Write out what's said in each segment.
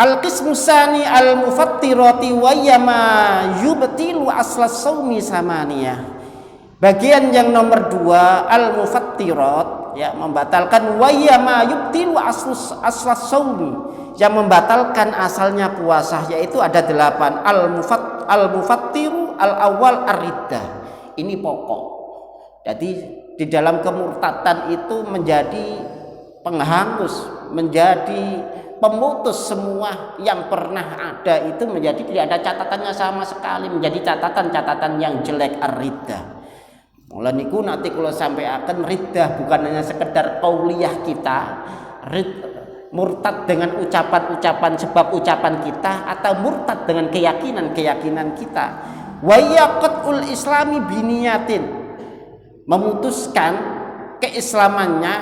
Al-qismu tsani al-mufattirati wa yama yubtilu aslas saumi samaniyah. Bagian yang nomor 2 al-mufattirat, ya, membatalkan, wa yama yubtilu aslas saumi, yang membatalkan asalnya puasa, yaitu ada 8. Al-mufattiru al-awwal ar-riddah. Ini pokok. Jadi di dalam kemurtadan itu menjadi penghangus, menjadi pemutus semua yang pernah ada itu, menjadi tidak ada catatannya sama sekali, menjadi catatan-catatan yang jelek, ar-riddah. Mula niku nanti kalau sampai akan riddah bukan hanya sekedar qauliyah kita, murtad dengan ucapan-ucapan sebab ucapan kita, atau murtad dengan keyakinan-keyakinan kita. Wa yaqul islami biniyatin, memutuskan keislamannya,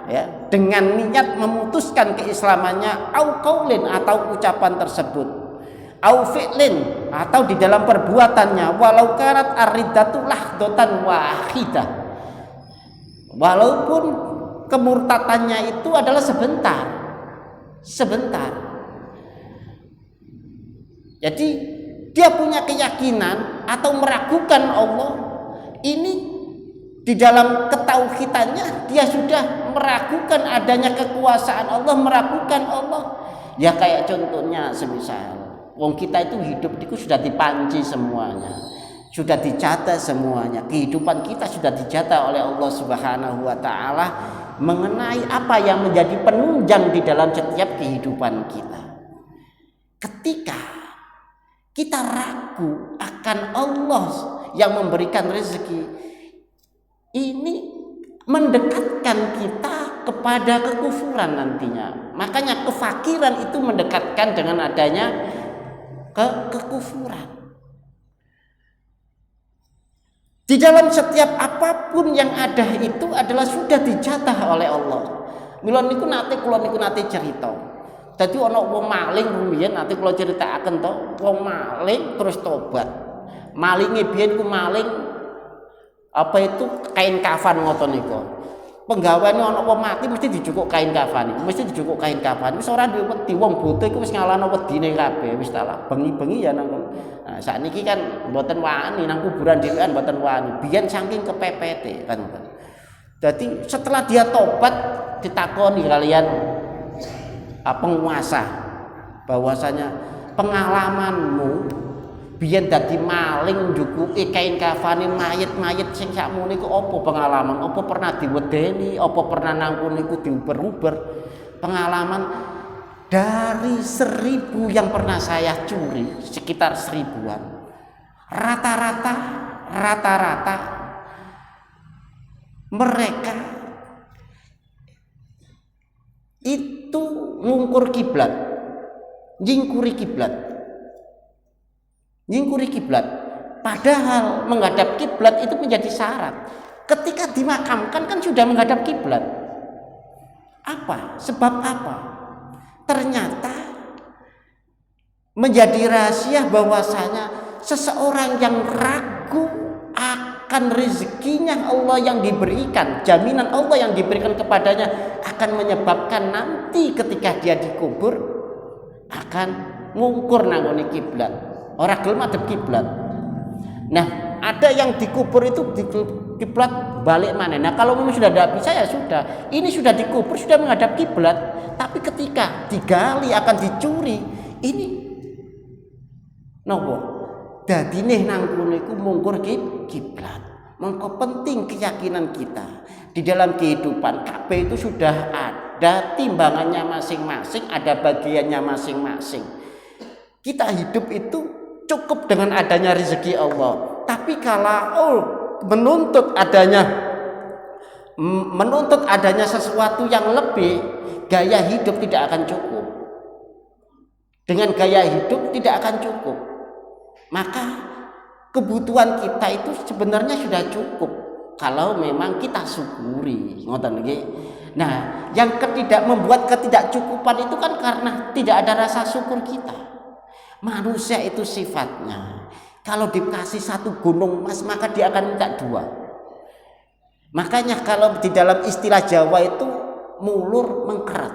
ya, dengan niat memutuskan keislamannya, au qaulin, atau ucapan tersebut, au fi'lin, atau di dalam perbuatannya, walau kanat ar-riddatu lahdatan wahidah, walaupun kemurtatannya itu adalah sebentar. Jadi dia punya keyakinan atau meragukan Allah, ini di dalam ketauhidannya dia sudah meragukan adanya kekuasaan Allah, meragukan Allah. Ya kayak contohnya semisal wong kita itu hidup itu sudah dipanci semuanya, sudah dicatat semuanya, kehidupan kita sudah dicatat oleh Allah Subhanahu wa taala mengenai apa yang menjadi penunjang di dalam setiap kehidupan kita. Ketika kita ragu akan Allah yang memberikan rezeki, ini mendekatkan kita kepada kekufuran nantinya. Makanya kefakiran itu mendekatkan dengan adanya kekufuran. Di dalam setiap apapun yang ada itu adalah sudah dijatah oleh Allah. Mila niku nate cerita. Dadi ana wong maling rumiyin, nanti kula critakaken to, wong maling terus tobat. Malinge biyen ku maling apa itu kain kafan ngoten niku. Penggaweane ana wong mati mesti dijukuk kain kafan, Wis ora duwe wedi, wong bodoh iku wis ngalahno wedine kabeh, wis ta lah. Bengi-bengi ya nang. Nah, sakniki kan mboten wani nang kuburan dhewean, mboten wani. Biyen saking kepepete kan. Jadi setelah dia tobat ditakoni kalian penguasa, bahwasanya pengalamanmu biyen dadi maling njukuki kain kafane mayit-mayit sing sakmene iku apa pengalaman? Apa pernah diwedeni? Apa pernah nangkun iku diuber-uber? Pengalaman dari 1000 yang pernah saya curi, sekitar 1000-an. Rata-rata mereka itu ngungkur kiblat, nyingkuri kiblat. Padahal menghadap kiblat itu menjadi syarat. Ketika dimakamkan kan sudah menghadap kiblat. Apa? Sebab apa? Ternyata menjadi rahasia bahwasanya seseorang yang ragu akan rezekinya Allah yang diberikan, jaminan Allah yang diberikan kepadanya akan menyebabkan nanti ketika dia dikubur akan ngungkur nangone kiblat. Orang gelem madhep kiblat. Nah, ada yang dikubur itu di kiblat balik mana. Nah, kalau memang sudah tidak bisa ya sudah. Ini sudah dikubur, sudah menghadap kiblat, tapi ketika digali akan dicuri, ini nopo? Dadine nang kono iku mungkur kiblat. Mengko penting keyakinan kita di dalam kehidupan. Kabeh itu sudah ada timbangannya masing-masing, ada bagiannya masing-masing. Kita hidup itu cukup dengan adanya rezeki Allah. Tapi kalau menuntut adanya sesuatu yang lebih, gaya hidup tidak akan cukup. Dengan gaya hidup tidak akan cukup. Maka kebutuhan kita itu sebenarnya sudah cukup kalau memang kita syukuri. Ngoten nggih. Nah, yang membuat ketidakcukupan itu kan karena tidak ada rasa syukur kita. Manusia itu sifatnya kalau dikasih 1 gunung emas maka dia akan minta 2. Makanya kalau di dalam istilah Jawa itu mulur mengkeret,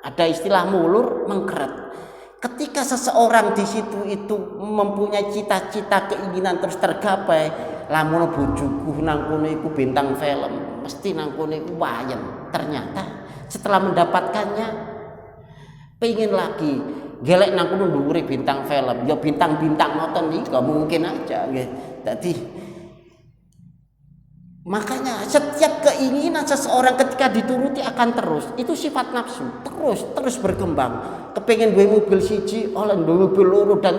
ada istilah mulur mengkeret. Ketika seseorang di situ itu mempunyai cita-cita keinginan terus tergapai, lamun bojoku nang kono iku bintang film, mesti nang kono iku wayang. Ternyata setelah mendapatkannya pengen lagi gelek nang kono dhuwure bintang film, ya bintang-bintang ngoten iki gak mungkin aja nggih. Dadi makanya setiap keinginan seseorang ketika dituruti akan terus, itu sifat nafsu, terus berkembang. Kepengen duwe mobil siji, oleh duwe mobil loro dan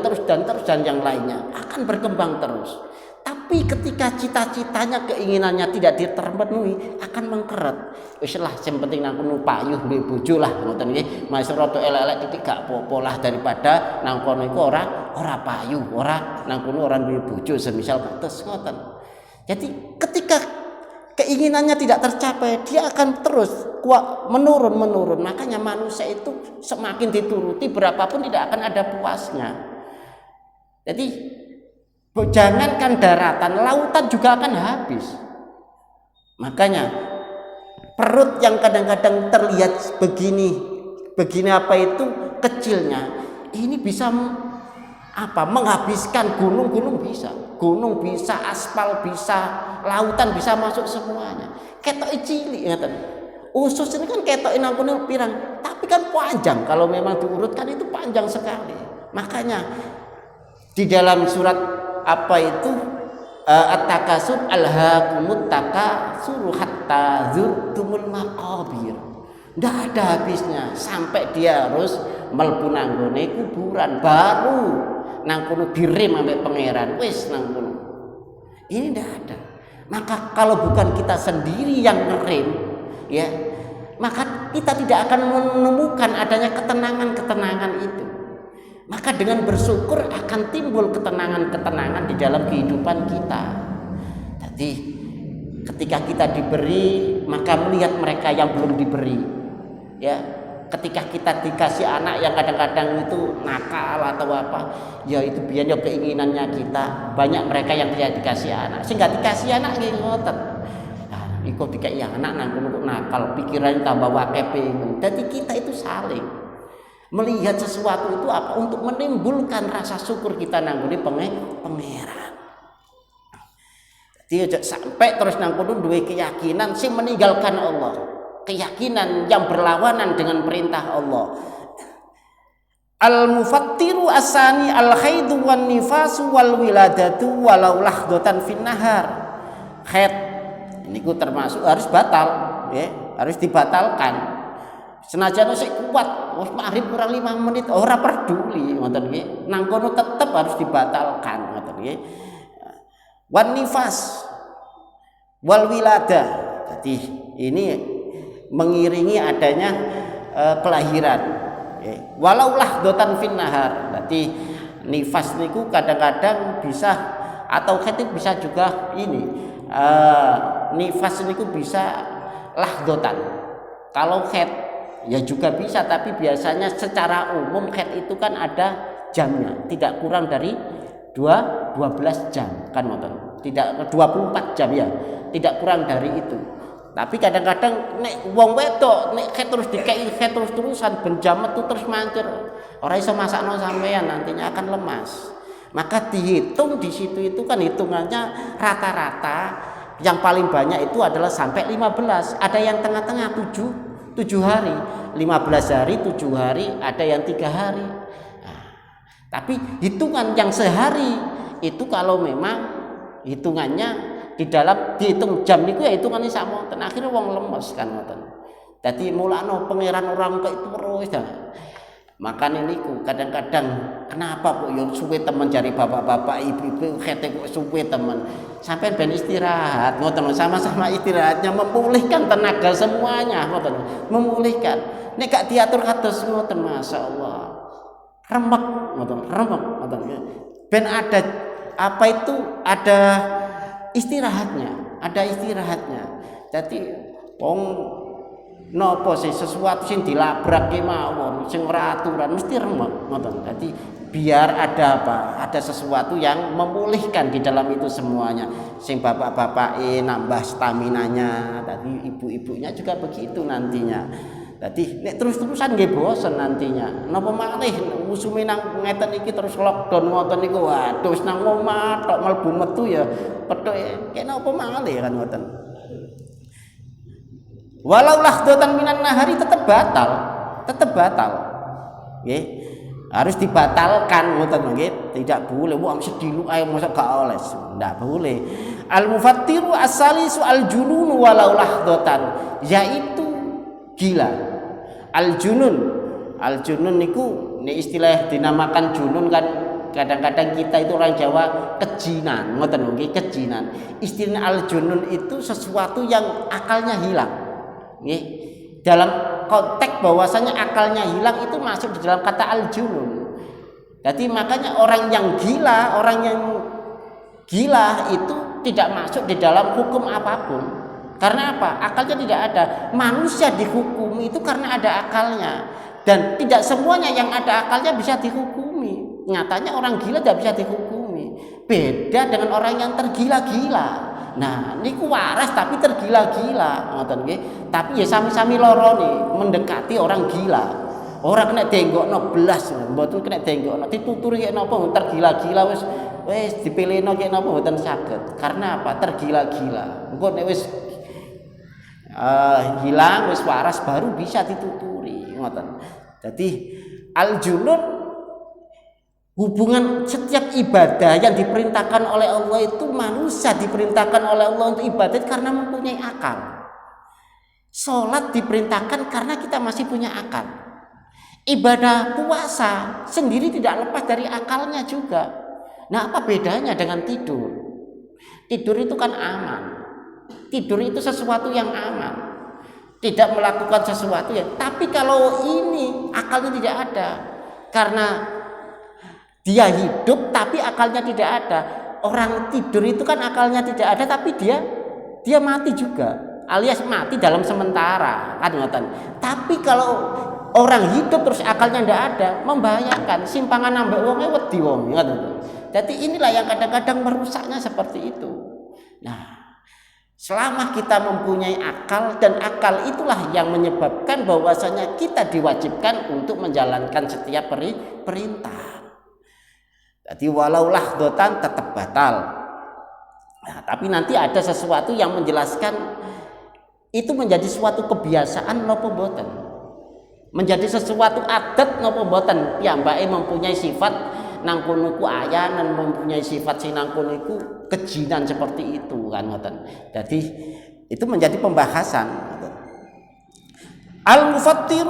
yang lainnya akan berkembang terus. Tapi ketika cita-citanya, keinginannya tidak terpenuhi, akan mengkeret. Wis lah, sing penting nang kono payuh duwe bojo lah, ngoten nggih. Masih rada elek-elek titik gak apa-apa lah daripada nang kono iku ora payuh, ora nang kono ora duwe bojo semisal kados ngoten. Jadi ketika keinginannya tidak tercapai, dia akan terus menurun. Makanya manusia itu semakin dituruti berapapun tidak akan ada puasnya. Jadi jangankan daratan, lautan juga akan habis. Makanya perut yang kadang-kadang terlihat begini apa itu kecilnya, ini bisa menghabiskan gunung bisa, aspal bisa, lautan bisa masuk semuanya. Ketok cilik ngaten. Usus ini kan ketok nang kono pirang, tapi kan panjang. Kalau memang diurutkan itu panjang sekali. Makanya di dalam surat At-Takasur, alhaakumut takasur hatta zurtumul maqabir. Tidak ada habisnya sampai dia harus mlebu nang nggone kuburan baru nang kono direm ambek pangeran wis nang kono. Ini tidak ada. Maka kalau bukan kita sendiri yang ngerem, ya, maka kita tidak akan menemukan adanya ketenangan itu. Maka dengan bersyukur akan timbul ketenangan di dalam kehidupan kita. Jadi ketika kita diberi, maka melihat mereka yang belum diberi, ya. Ketika kita dikasih anak yang kadang-kadang itu nakal atau apa, ya itu biarnya keinginannya kita. Banyak mereka yang tidak dikasih anak, sehingga dikasih anak nggih ngoten. Nah, iku dikai anak nang kono nakal, pikirannya tambah akeh pengen. Jadi kita itu saling melihat sesuatu itu untuk menimbulkan rasa syukur kita nang ngene pangeran. Jadi sampai terus nang kono duwe keyakinan sing meninggalkan Allah. Keyakinan yang berlawanan dengan perintah Allah. Al-mufattiru asani al-khaidu wan nifasu wal wiladatu walau lahdatan fin nahar. Haid ini termasuk harus batal, ya, harus dibatalkan. Senajan sik kuat, wis maghrib kurang 5 menit ora peduli, ngoten nggih. Nang kono tetep harus dibatalkan, ngoten nggih. Wan nifas wal wilada. Jadi ini mengiringi adanya kelahiran, walau lahdotan fin nahar. Berarti nifas niku kadang-kadang bisa atau haid bisa juga ini nifas niku bisa lahdotan. Kalau haid ya juga bisa, tapi biasanya secara umum haid itu kan ada jamnya, tidak kurang dari 12 jam kan ngoten. Tidak 24 jam ya, tidak kurang dari itu. Tapi kadang-kadang nek wong wedok nek terus dikei terus-terusan ben jam metu terus mancur, ora iso masakno sampean, nantinya akan lemas. Maka dihitung di situ itu kan hitungannya rata-rata yang paling banyak itu adalah sampai 15. Ada yang tengah-tengah 7 hari, 15 hari, 7 hari, ada yang 3 hari. Nah, tapi hitungan yang sehari itu kalau memang hitungannya di dalam dihitung jam niku ya hitungannya sama ngoten. Akhirnya wong lemes kan ngoten. Dadi mulakno pangeran orang kok itu terus dah. Makane niku kadang-kadang kenapa kok yo suwe temen cari bapak-bapak ibu-ibu khete kok suwe temen. Sampai ben istirahat ngoten, sama-sama istirahatnya memulihkan tenaga semuanya ngoten. Memulihkan. Nek gak diatur kados ngoten masyaallah. Remek ngoten, ngoten. Ben ada ada istirahatnya. Jadi wong napa sih sesuatu sing dilabrak ki mawon sing ora aturan mesti remek ngoten. Jadi biar ada sesuatu yang memulihkan di dalam itu semuanya. Sing bapak-bapak nambah staminanya, tadi ibu-ibunya juga begitu nantinya. Dadi nek terus-terusan nggih bosen nantinya. Napa malih musume nang ngeten iki terus lockdown ngoten niku. Waduh wis nang omah tok mlebu metu ya pethuke kene apa malih kan ngoten. Walau lahdatan minan nahari tetap batal. Tetap batal. Nggih. Harus dibatalkan ngoten nggih. Tidak boleh wong sedilu ae mosok gak oles. Ndak boleh. Al mufattiru as-salisu al junun walau lahdatan, yaitu gila. Al junun niku ini istilah dinamakan junun kan kadang-kadang kita itu orang Jawa kejinan ngoten nggih kejinan. Istilah al junun itu sesuatu yang akalnya hilang nggih. Dalam konteks bahwasanya akalnya hilang itu masuk di dalam kata al junun. Jadi makanya orang yang gila itu tidak masuk di dalam hukum apapun. Karena apa? Akalnya tidak ada. Manusia dihukumi itu karena ada akalnya. Dan tidak semuanya yang ada akalnya bisa dihukumi. Nyatanya orang gila tidak bisa dihukumi. Beda dengan orang yang tergila-gila. Nah, niku waras tapi tergila-gila, ngoten nggih. Tapi ya sami-sami lorone mendekati orang gila. Orang kena denggokno belas, mboten kena denggokno dituturi kaya napa tergila-gila wis dipilihno kaya napa mboten saged. Karena apa? Tergila-gila. Engko nek wis hilang wis waras baru bisa dituturi ngoten. Jadi al junun hubungan setiap ibadah yang diperintahkan oleh Allah itu manusia diperintahkan oleh Allah untuk ibadat karena mempunyai akal. Salat diperintahkan karena kita masih punya akal. Ibadah puasa sendiri tidak lepas dari akalnya juga. Nah, apa bedanya dengan tidur? Tidur itu kan aman. Tidur itu sesuatu yang aman. Tidak melakukan sesuatu ya. Tapi kalau ini akalnya tidak ada. Karena dia hidup tapi akalnya tidak ada. Orang tidur itu kan akalnya tidak ada tapi dia mati juga. Alias mati dalam sementara kan ngoten. Tapi kalau orang hidup terus akalnya tidak ada, membahayakan. Simpangan ambek wonge wedi wong ngoten. Jadi inilah yang kadang-kadang merusaknya seperti itu. Nah, selama kita mempunyai akal dan akal itulah yang menyebabkan bahwasanya kita diwajibkan untuk menjalankan setiap perintah. Jadi walau lahdatan tetap batal. Nah, tapi nanti ada sesuatu yang menjelaskan itu menjadi suatu kebiasaan napa mboten. Menjadi sesuatu adat napa mboten. Piyambake mempunyai sifat nang kono iku ayanan, mempunyai sifat sing nang kono iku kejinan seperti itu kan ngoten. Jadi itu menjadi pembahasan. Al mufattir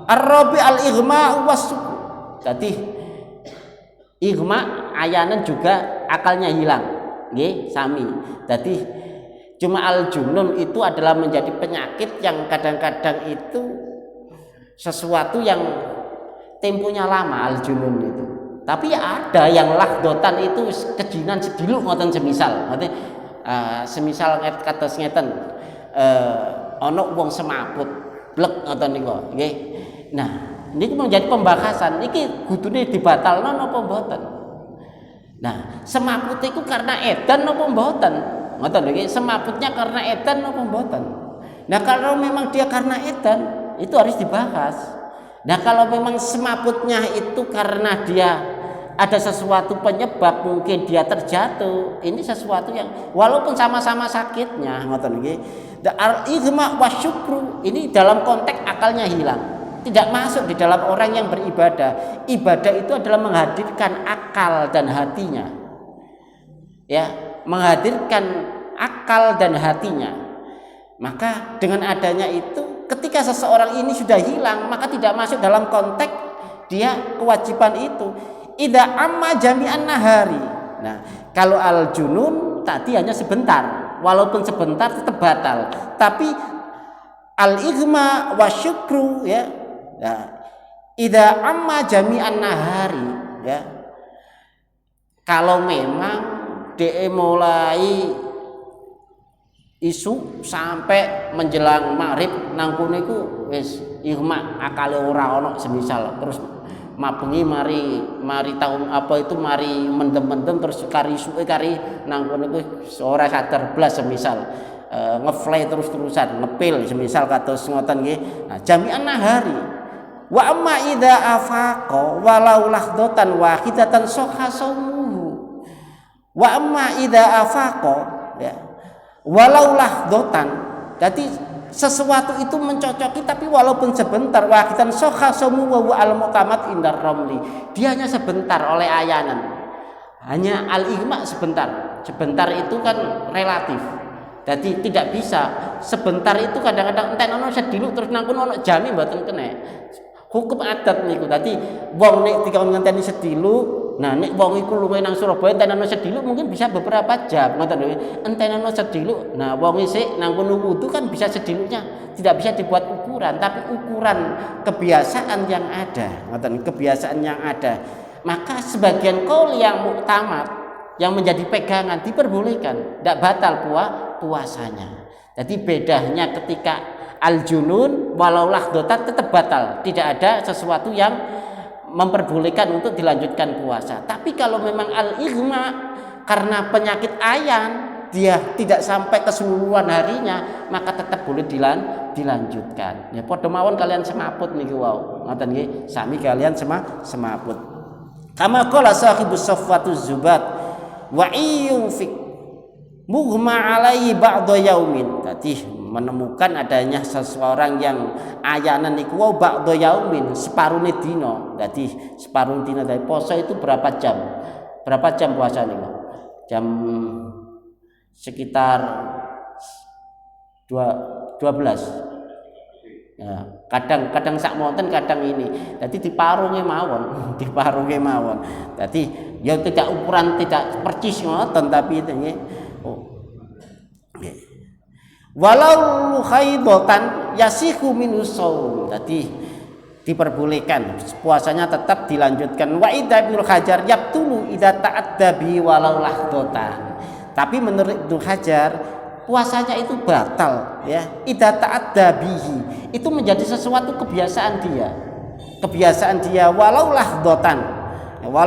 ar-rabi al-ighma was. Jadi ighma ayanan juga akalnya hilang. Nggih, sami. Jadi cuma al junun itu adalah menjadi penyakit yang kadang-kadang itu sesuatu yang temponya lama al junun itu. Tapi ada yang lahdotan itu kejinan sediluk ngoten semisal. Nanti semisal kados ngeten ana wong semaput blek ngoten niku nggih. Nah, niki menjadi pembahasan niki kudune dibatalno napa mboten. Nah, semaput itu karena edan napa mboten? Ngoten nggih, semaputnya karena edan napa mboten? Nah, kalau memang dia karena edan itu harus dibahas. Nah, kalau memang semaputnya itu karena dia ada sesuatu penyebab, mungkin dia terjatuh, ini sesuatu yang walaupun sama-sama sakitnya, ngoten nggih. Al-ighma wasyukru ini dalam konteks akalnya hilang. Tidak masuk di dalam orang yang beribadah. Ibadah itu adalah menghadirkan akal dan hatinya. Ya, menghadirkan akal dan hatinya. Maka dengan adanya itu ketika seseorang ini sudah hilang, maka tidak masuk dalam konteks dia kewajiban itu. Idza amma jami'an nahari. Nah, kalau al junun tadi hanya sebentar, walaupun sebentar tetap batal. Tapi al ighma wasyukru ya. Nah, idza amma jami'an nahari ya. Kalau memang DE mulai isu sampai menjelang maghrib nang kono iku wis ighma akale ora ana semisal terus mabengi mari taun apa itu mari mendem-mendem terus kari suke kari nang kono iku ora sadar blas semisal ngefly terus-terusan, ngepil semisal kados ngoten nggih. Nah, jami'an nahari. Wa amma idza afaqa walau lahdatan wahidatan sahha saumuhu. Wa amma idza afaqa ya. Walau lahdatan. Jadi sesuatu itu mencocoki tapi walaupun sebentar wahidatan sahha saumuhu wa al-muqamat indar ramli. Dia hanya sebentar oleh ayanan. Hanya al-igma sebentar. Sebentar itu kan relatif. Jadi tidak bisa sebentar itu kadang-kadang enten ono sediluk terus nang kono ono jami mboten kena. Hukum adat niku. Dadi wong nek dikon ngenteni sediluk, nah nek wong iku luwe nang Surabaya enten ono sediluk mungkin bisa beberapa jam ngoten lho. Enten ono sediluk. Nah wong isik nang kono wudu kan bisa sediluknya tidak bisa dibuat ukuran, tapi ukuran kebiasaan yang ada, ngoten kebiasaan yang ada. Maka sebagian qaul yang muktamad yang menjadi pegangan diperbolehkan, tidak batal puasanya. Jadi bedanya ketika al-junun walau lahdatan tetap batal, tidak ada sesuatu yang memperbolehkan untuk dilanjutkan puasa. Tapi kalau memang al-ighma karena penyakit ayan dia tidak sampai keseluruhan harinya, maka tetap boleh dilanjutkan. Ya padha mawon kalian semaput niki wau. Ngoten nggih, sami kalian semaput. Kama qala sahibus Saffatuz Zubat wa iyunfik mughma alaihi ba'da yaumin. Tadi menemukan adanya seseorang yang ayanan niku wa ba'da yaumin separune dina. Dadi separuh dina dari poso itu berapa jam? Berapa jam puasa niku? Jam sekitar 12. Ya, kadang sak monten kadang ini. Jadi diparunge mawon, diparunge mawon. Jadi ya tidak ukuran tidak percis ngoten tapi ini walau haidatan yasihu minus shaum. Jadi diperbolehkan puasanya tetap dilanjutkan. Wa idza bil hajar yabtulu idza ta'adda bi walau lahdatan. Tapi menurut Ibnu Hajar puasanya itu batal ya idza ta'adda bihi, itu menjadi sesuatu kebiasaan dia walau lahdatan wa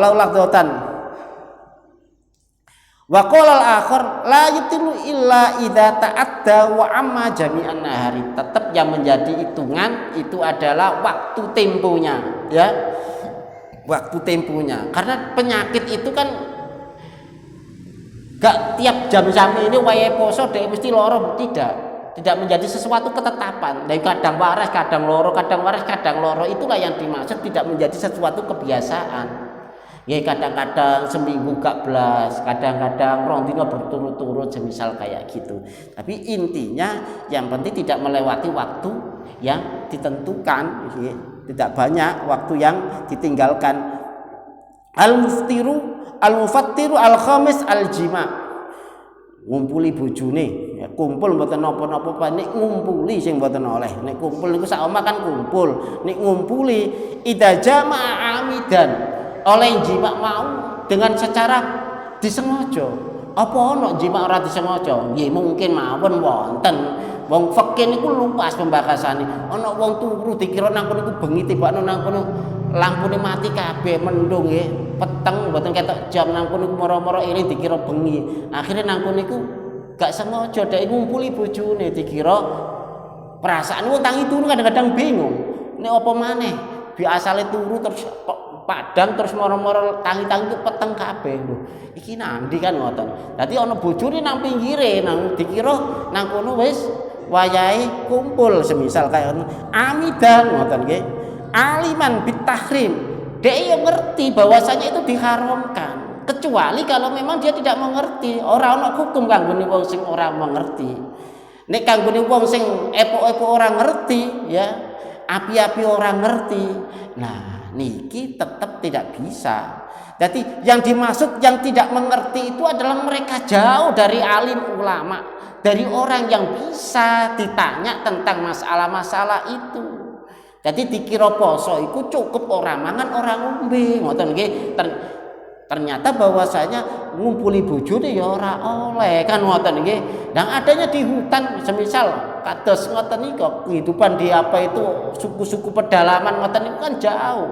qala al-akhar la yutilu illa idza ta'adda wa amma jami'an nahari. Tetap yang menjadi hitungan itu adalah waktu temponya ya, waktu temponya, karena penyakit itu kan gak tiap jam sampai ini wayahe poso dek mesti loro, tidak menjadi sesuatu ketetapan. Dan kadang waras kadang loro, kadang waras kadang loro, itulah yang dimaksud tidak menjadi sesuatu kebiasaan. Ya kadang-kadang seminggu gak belas, kadang-kadang rong dina berturut-turut semisal kayak gitu. Tapi intinya yang penting tidak melewati waktu yang ditentukan, tidak banyak waktu yang ditinggalkan. Al-mufattiru al-khamis al-jima, ngumpuli bojone ya, kumpul mboten napa-napa, nek ngumpuli sing mboten oleh. Nek kumpul niku sak omah kan kumpul, nek ngumpuli idza jama'a amidan, oleh jima mau dengan secara disengaja. Apa ana jima ora disengaja? Nggih mungkin mawon wonten. Wong fikih niku luas pembahasane. Ana wong turu dikira nang kono iku bengi tibakno nang kono lampune mati kabeh mendung nggih. Peteng mboten ketok jam nang kono moro-moro ini dikira bengi. Akhire nang kono iku gak sengaja dhek ngumpuli bojone dikira perasaan wong tangi turu kadang-kadang bingung. Nek apa maneh biasane turu terus padang terus moro-moro tangi-tangi peteng kabeh lho. Iki nang ndi kan ngoten. Dadi ana bojone nang pinggire nang dikira nang kono wis wayahe kumpul semisal kaya amidan ngoten nggih. Aliman bitahrim, dia yang ngerti bahwasanya itu diharamkan, kecuali kalau memang dia tidak mengerti. Orang ana hukum kanggone wong sing ora mengerti. Nek kanggone wong sing epok-epok orang ngerti ya, api-api orang ngerti. Nah, niki tetap tidak bisa. Jadi yang dimaksud yang tidak mengerti itu adalah mereka jauh dari alim ulama, dari orang yang bisa ditanya tentang masalah-masalah itu. Jadi dikira poso iku cukup orang mangan orang ngombe ngoten nggih. Ternyata bahwasanya ngumpuli bojone ya ora oleh kan ngoten nggih. Dan adanya di hutan semisal kados ngoten niku kehidupan di apa itu suku-suku pedalaman ngoten niku kan jauh.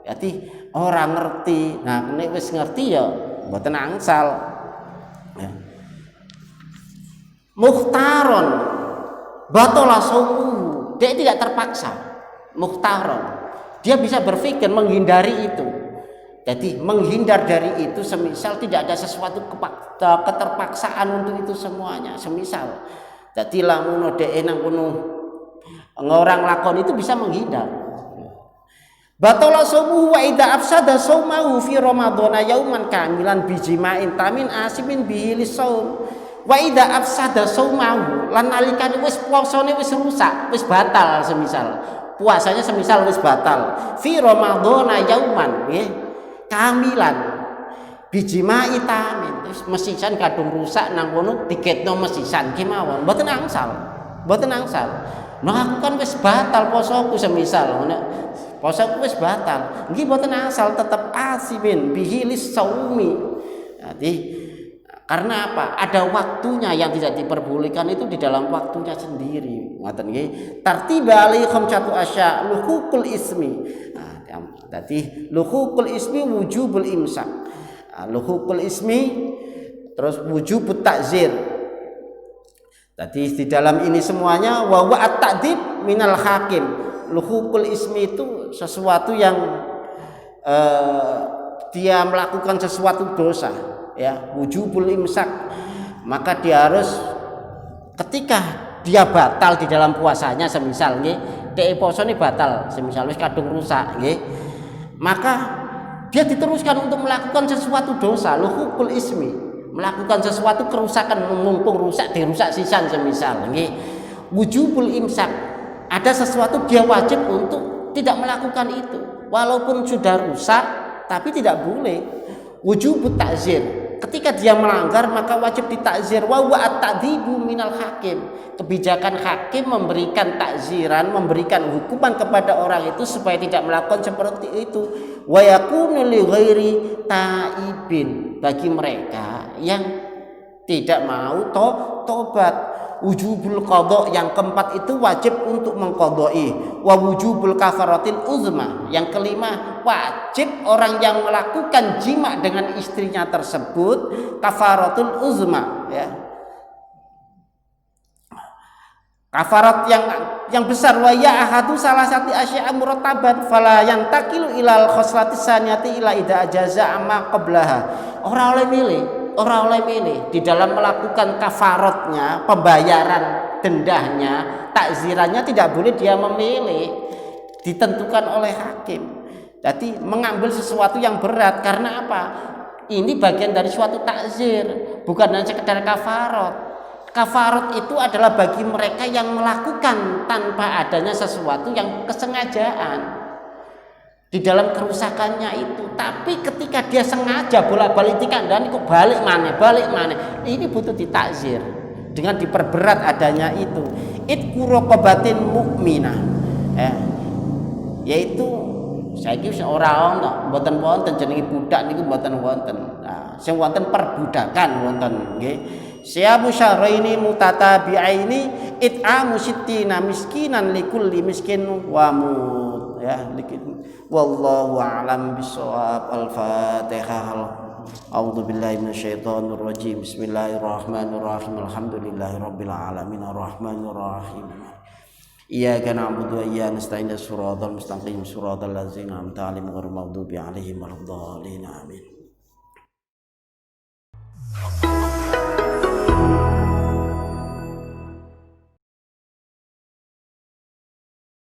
Jadi orang ngerti. Nah nek wis ngerti ya mboten angsal. Ya. mukhtaron batala shaumuhu, dia tidak terpaksa. Mukhtaron, dia bisa berpikir menghindari itu. Jadi menghindar dari itu, semisal tidak ada sesuatu keterpaksaan untuk itu semuanya. Semisal jadi lamun dhek nang kono ngorang lakon itu bisa menghindar. Batala shaumuhu wa idza afsada shaumahu fi ramadhana yauman kamilan bijima'in tamin asimin bihi lisaum. Wa idza afsada shaumahu, lan nalikane wis puasane wis rusak, wis batal, semisal puasanya semisal wis batal fi ramadhana yauman nggih kamilan bijimai tamin, terus mesisan kadung rusak nang kono diketno mesisan kemawon mboten angsal. Nah aku kan wis batal posoku, semisal ngono posoku wis batal nggih mboten angsal, tetep asimin bihilis saumi. Jadi karena apa? Ada waktunya yang tidak diperbolehkan itu di dalam waktunya sendiri. Ngoten nggih. Tartiba alaihi khamsatu asya luhukul ismi. Nah, tadi luhukul ismi wujubul imsak. Luhukul ismi terus wujubut takzir. Tadi di dalam ini semuanya wa at-ta'dib minal hakim. Luhukul ismi itu sesuatu yang dia melakukan sesuatu dosa, ya, wujubul imsak, maka dia harus ketika dia batal di dalam puasanya, semisal nggih dhek posone batal, semisal wis kadung rusak nggih, maka dia diteruskan untuk melakukan sesuatu dosa, luhukul ismi, melakukan sesuatu kerusakan, mumpung rusak dirusak sisan, semisal nggih wujubul imsak, ada sesuatu dia wajib untuk tidak melakukan itu walaupun sudah rusak, tapi tidak boleh. Wujubut takzir, ketika dia melanggar maka wajib ditakzir. Wa at-ta'dzibu minal hakim, kebijakan hakim memberikan takziran, memberikan hukuman kepada orang itu supaya tidak melakukan seperti itu. Wa yakunu li ghairi taibin, bagi mereka yang tidak mau tobat. Wujubul qadha, yang keempat itu wajib untuk mengqadai. Wa wujubul kafaratil uzma, yang kelima wajib orang yang melakukan jima dengan istrinya tersebut kafaratul uzma, ya, kafarat yang besar. Wa ya ahadu salah satu asya murattabat fala yantakilu ilal khoslatis saniyati ila ida ajaza amma qablaha. Orang oleh milih di dalam melakukan kafaratnya, pembayaran dendahnya, takzirannya, tidak boleh dia memilih, ditentukan oleh hakim. Jadi mengambil sesuatu yang berat, karena apa? Ini bagian dari suatu takzir, bukan hanya sekedar kafarat. Kafarat itu adalah bagi mereka yang melakukan tanpa adanya sesuatu yang kesengajaan di dalam kerusakannya itu. Tapi ketika dia sengaja bolak-balik dikandani kok balik mana, ini butuh ditakzir dengan diperberat adanya itu. Itqu raqabatin mukminah, yaitu saiki ora ono mboten wonten jenenge budak niku mboten wonten. Nah, sing wonten perbudakan wonten nggih. Siyamu syahraini mutatabi'aini it'amu sittina miskinan likulli miskin wa mut, ya, wallahu a'lam bishawab. Al-Fatihah. A'udzu billahi minasyaitonir rajim. Bismillahirrahmanirrahim. Alhamdulillahirabbil alamin arrahmanir rahim. Iyyaka na'budu wa iyyaka nasta'in. Shiratal mustaqim, shiratal ladzina an'amta 'alaihim ghairil maghdubi 'alaihim waladdallin. Amin.